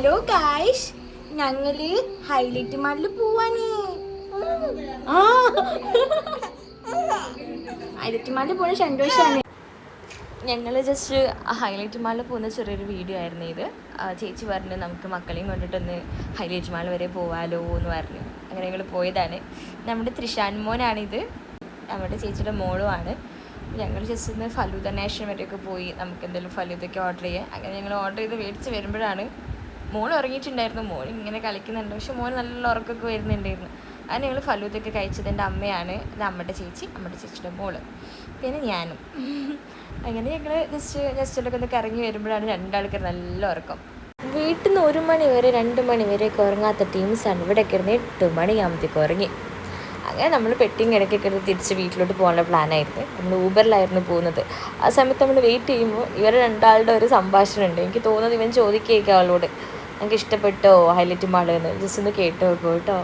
Hello guys, ഞങ്ങള് highlight മാളിൽ പോവാനേ. Highlight മാളിൽ പോണ സന്തോഷമാണ്. ഞങ്ങൾ ജസ്റ്റ് ഹൈലൈറ്റ് മാളിൽ പോകുന്ന ചെറിയൊരു വീഡിയോ ആയിരുന്നു ഇത്. ചേച്ചി പറഞ്ഞു നമുക്ക് മക്കളെയും കൊണ്ടിട്ടൊന്ന് ഹൈലൈറ്റ് മാൾ വരെ പോവാലോ എന്ന് പറഞ്ഞു. അങ്ങനെ ഞങ്ങൾ പോയതാണ്. നമ്മുടെ ത്രിഷാൻ മോനാണിത്, നമ്മുടെ ചേച്ചിയുടെ മോളുമാണ്. ഞങ്ങൾ ജസ്റ്റ് ഒന്ന് ഫലൂദ നാഷൻ വരെയൊക്കെ പോയി നമുക്ക് എന്തെങ്കിലും ഫലൂദൊക്കെ ഓർഡർ ചെയ്യാം. അങ്ങനെ ഞങ്ങൾ ഓർഡർ ചെയ്ത് മേടിച്ച് വരുമ്പോഴാണ് മോൾ ഉറങ്ങിയിട്ടുണ്ടായിരുന്നു. മോൾ ഇങ്ങനെ കളിക്കുന്നുണ്ട്, പക്ഷെ മോൻ നല്ല ഉറക്കമൊക്കെ വരുന്നുണ്ടായിരുന്നു. അങ്ങനെ ഞങ്ങൾ ഫലൂദൊക്കെ കഴിച്ചത് എൻ്റെ അമ്മയാണ്, ഇത് അമ്മയുടെ ചേച്ചി, അമ്മയുടെ ചേച്ചിയുടെ മോള്, പിന്നെ ഞാനും. അങ്ങനെ ഞങ്ങൾ ജസ്റ്റിലൊക്കെ ഒന്ന് കറങ്ങി വരുമ്പോഴാണ് രണ്ടാൾക്കാർ നല്ല ഉറക്കം. വീട്ടിൽ നിന്ന് 1 മണി വരെ 2 മണി വരെയൊക്കെ ഉറങ്ങാത്ത ടീംസാണ് ഇവിടെയൊക്കെ ഇരുന്ന് 8 മണിയാകുമ്പോഴത്തേക്ക് ഉറങ്ങി. അങ്ങനെ നമ്മൾ പെട്ടിങ് ഇടയ്ക്കൊക്കെ എടുത്ത് തിരിച്ച് വീട്ടിലോട്ട് പോകാനുള്ള പ്ലാനായിരുന്നു. നമ്മൾ ഊബറിലായിരുന്നു പോകുന്നത്. ആ സമയത്ത് നമ്മൾ വെയിറ്റ് ചെയ്യുമ്പോൾ ഇവർ രണ്ടാളുടെ ഒരു സംഭാഷണം ഉണ്ട്. എനിക്ക് തോന്നുന്നത് ഇവൻ ചോദിക്കുകയൊക്കെ അവളോട്, എനിക്ക് ഇഷ്ടപ്പെട്ടോ ഹൈലൈറ്റ് മാൾ എന്ന്. ജസ്റ്റ് ഒന്ന് കേട്ടോ കേട്ടോ.